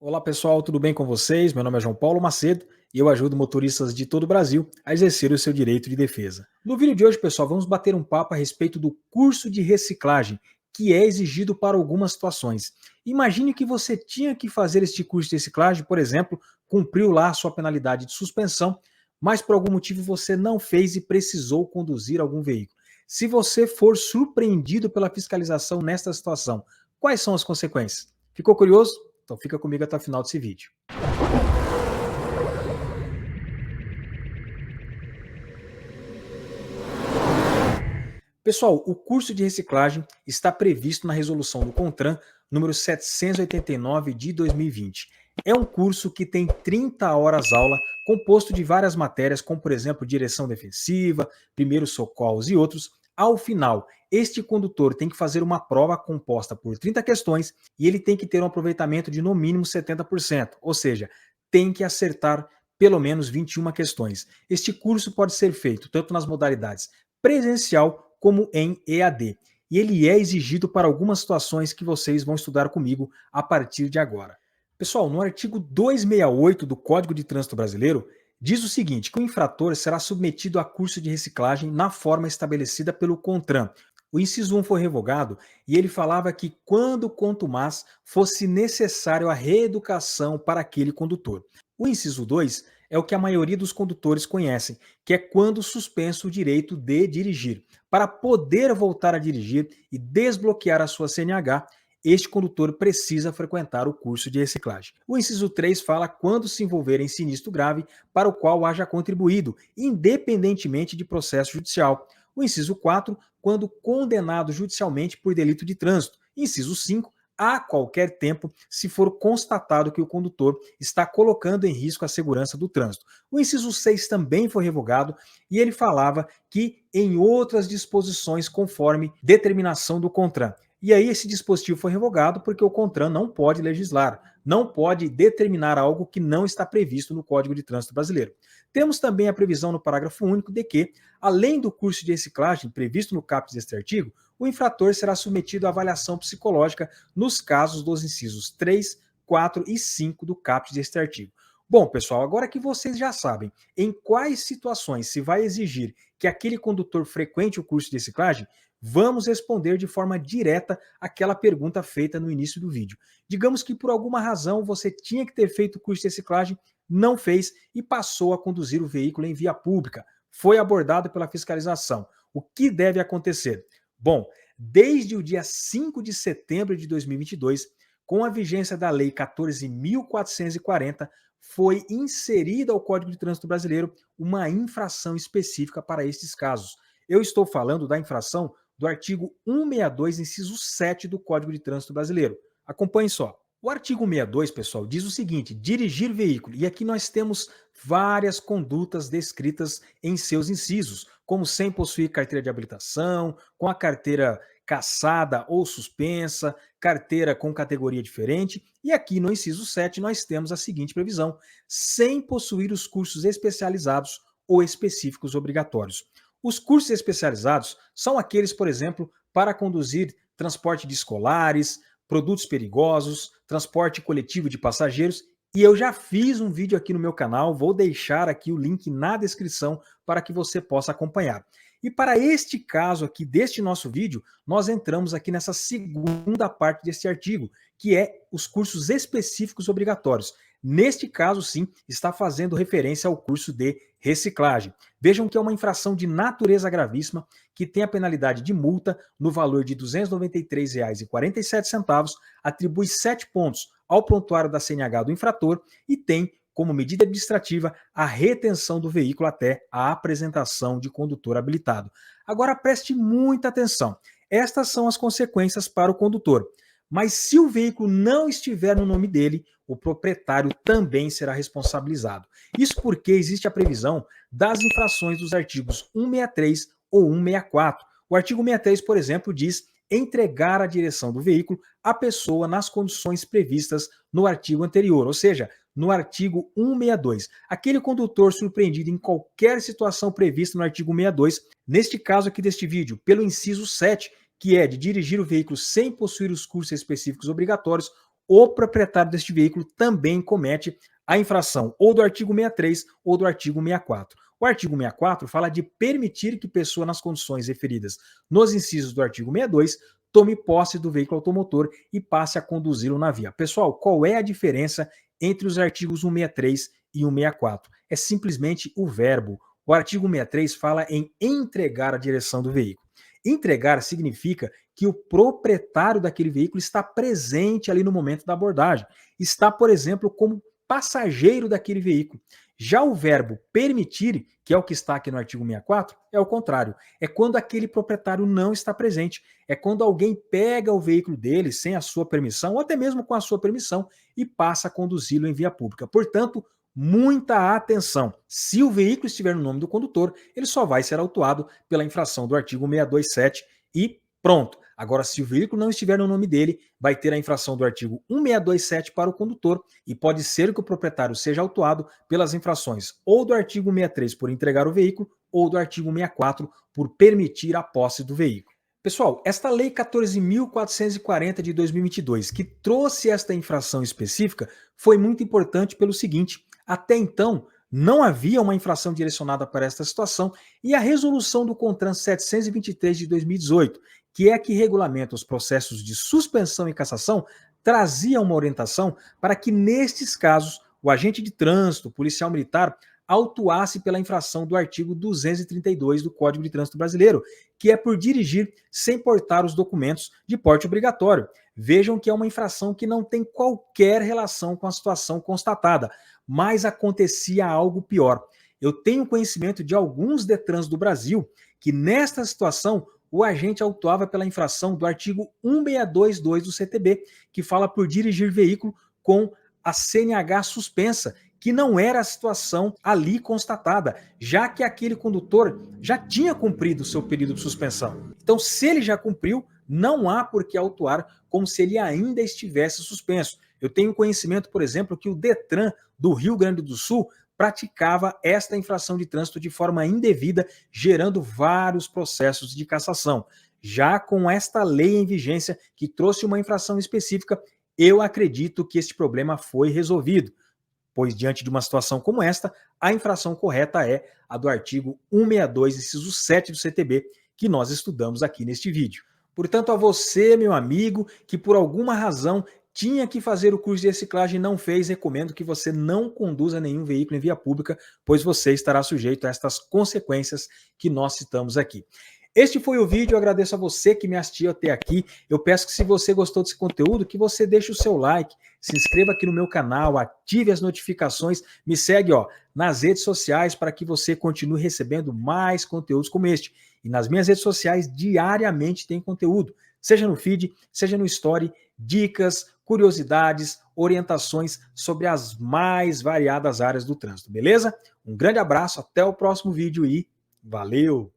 Olá pessoal, tudo bem com vocês? Meu nome é João Paulo Macedo e eu ajudo motoristas de todo o Brasil a exercer o seu direito de defesa. No vídeo de hoje, pessoal, vamos bater um papo a respeito do curso de reciclagem que é exigido para algumas situações. Imagine que você tinha que fazer este curso de reciclagem, por exemplo, cumpriu lá a sua penalidade de suspensão, mas por algum motivo você não fez e precisou conduzir algum veículo. Se você for surpreendido pela fiscalização nesta situação, quais são as consequências? Ficou curioso? Então fica comigo até o final desse vídeo. Pessoal, o curso de reciclagem está previsto na resolução do CONTRAN número 789 de 2020. É um curso que tem 30 horas aula, composto de várias matérias, como por exemplo direção defensiva, primeiros socorros e outros. Ao final, este condutor tem que fazer uma prova composta por 30 questões e ele tem que ter um aproveitamento de no mínimo 70%, ou seja, tem que acertar pelo menos 21 questões. Este curso pode ser feito tanto nas modalidades presencial como em EAD. E ele é exigido para algumas situações que vocês vão estudar comigo a partir de agora. Pessoal, no artigo 268 do Código de Trânsito Brasileiro, diz o seguinte, que o infrator será submetido a curso de reciclagem na forma estabelecida pelo CONTRAN. O inciso 1 foi revogado e ele falava que quando contumaz fosse necessário a reeducação para aquele condutor. O inciso 2 é o que a maioria dos condutores conhecem, que é quando suspenso o direito de dirigir. Para poder voltar a dirigir e desbloquear a sua CNH, este condutor precisa frequentar o curso de reciclagem. O inciso 3 fala quando se envolver em sinistro grave para o qual haja contribuído, independentemente de processo judicial. O inciso 4, quando condenado judicialmente por delito de trânsito. Inciso 5, a qualquer tempo, se for constatado que o condutor está colocando em risco a segurança do trânsito. O inciso 6 também foi revogado e ele falava que em outras disposições conforme determinação do CONTRAN. E aí esse dispositivo foi revogado porque o CONTRAN não pode legislar, não pode determinar algo que não está previsto no Código de Trânsito Brasileiro. Temos também a previsão no parágrafo único de que, além do curso de reciclagem previsto no caput deste artigo, o infrator será submetido à avaliação psicológica nos casos dos incisos 3, 4 e 5 do caput deste artigo. Bom, pessoal, agora que vocês já sabem em quais situações se vai exigir que aquele condutor frequente o curso de reciclagem, vamos responder de forma direta aquela pergunta feita no início do vídeo. Digamos que por alguma razão você tinha que ter feito o curso de reciclagem, não fez e passou a conduzir o veículo em via pública. Foi abordado pela fiscalização. O que deve acontecer? Bom, desde o dia 5 de setembro de 2022, com a vigência da Lei 14.440, foi inserida ao Código de Trânsito Brasileiro uma infração específica para estes casos. Eu estou falando da infração do artigo 162, inciso 7 do Código de Trânsito Brasileiro. Acompanhe só. O artigo 162, pessoal, diz o seguinte: dirigir veículo. E aqui nós temos várias condutas descritas em seus incisos, como sem possuir carteira de habilitação, com a carteira cassada ou suspensa, carteira com categoria diferente. E aqui no inciso 7 nós temos a seguinte previsão: sem possuir os cursos especializados ou específicos obrigatórios. Os cursos especializados são aqueles, por exemplo, para conduzir transporte de escolares, produtos perigosos, transporte coletivo de passageiros, e eu já fiz um vídeo aqui no meu canal, vou deixar aqui o link na descrição para que você possa acompanhar. E para este caso aqui deste nosso vídeo, nós entramos aqui nessa segunda parte deste artigo, que é os cursos específicos obrigatórios. Neste caso, sim, está fazendo referência ao curso de reciclagem. Vejam que é uma infração de natureza gravíssima, que tem a penalidade de multa no valor de R$ 293,47, atribui 7 pontos ao prontuário da CNH do infrator e tem como medida administrativa a retenção do veículo até a apresentação de condutor habilitado. Agora preste muita atenção. Estas são as consequências para o condutor. Mas se o veículo não estiver no nome dele, o proprietário também será responsabilizado. Isso porque existe a previsão das infrações dos artigos 163 ou 164. O artigo 63, por exemplo, diz entregar a direção do veículo à pessoa nas condições previstas no artigo anterior, ou seja, no artigo 162. Aquele condutor surpreendido em qualquer situação prevista no artigo 162, neste caso aqui deste vídeo, pelo inciso 7, que é de dirigir o veículo sem possuir os cursos específicos obrigatórios, o proprietário deste veículo também comete a infração ou do artigo 63 ou do artigo 64. O artigo 64 fala de permitir que pessoa nas condições referidas nos incisos do artigo 62 tome posse do veículo automotor e passe a conduzi-lo na via. Pessoal, qual é a diferença entre os artigos 163 e 164? É simplesmente o verbo. O artigo 163 fala em entregar a direção do veículo. Entregar significa que o proprietário daquele veículo está presente ali no momento da abordagem. Está, por exemplo, como passageiro daquele veículo. Já o verbo permitir, que é o que está aqui no artigo 64, é o contrário. É quando aquele proprietário não está presente. É quando alguém pega o veículo dele sem a sua permissão, ou até mesmo com a sua permissão, e passa a conduzi-lo em via pública. Portanto, muita atenção. Se o veículo estiver no nome do condutor, ele só vai ser autuado pela infração do artigo 627 e pronto. Agora, se o veículo não estiver no nome dele, vai ter a infração do artigo 1627 para o condutor e pode ser que o proprietário seja autuado pelas infrações ou do artigo 63 por entregar o veículo ou do artigo 64 por permitir a posse do veículo. Pessoal, esta Lei 14.440 de 2022, que trouxe esta infração específica, foi muito importante pelo seguinte: até então, não havia uma infração direcionada para esta situação e a resolução do CONTRAN 723 de 2018, que é a que regulamenta os processos de suspensão e cassação, trazia uma orientação para que, nestes casos, o agente de trânsito, o policial militar, autuasse pela infração do artigo 232 do Código de Trânsito Brasileiro, que é por dirigir sem portar os documentos de porte obrigatório. Vejam que é uma infração que não tem qualquer relação com a situação constatada, mas acontecia algo pior. Eu tenho conhecimento de alguns DETRANs do Brasil que, nesta situação, o agente autuava pela infração do artigo 1622 do CTB, que fala por dirigir veículo com a CNH suspensa, que não era a situação ali constatada, já que aquele condutor já tinha cumprido o seu período de suspensão. Então, se ele já cumpriu, não há por que autuar como se ele ainda estivesse suspenso. Eu tenho conhecimento, por exemplo, que o DETRAN do Rio Grande do Sul praticava esta infração de trânsito de forma indevida, gerando vários processos de cassação. Já com esta lei em vigência, que trouxe uma infração específica, eu acredito que este problema foi resolvido, pois diante de uma situação como esta, a infração correta é a do artigo 162, inciso 7 do CTB, que nós estudamos aqui neste vídeo. Portanto, a você, meu amigo, que por alguma razão tinha que fazer o curso de reciclagem e não fez, recomendo que você não conduza nenhum veículo em via pública, pois você estará sujeito a estas consequências que nós citamos aqui. Este foi o vídeo, eu agradeço a você que me assistiu até aqui. Eu peço que, se você gostou desse conteúdo, que você deixe o seu like, se inscreva aqui no meu canal, ative as notificações, me segue nas redes sociais para que você continue recebendo mais conteúdos como este. E nas minhas redes sociais, diariamente tem conteúdo, seja no feed, seja no story, dicas, curiosidades, orientações sobre as mais variadas áreas do trânsito, beleza? Um grande abraço, até o próximo vídeo e valeu!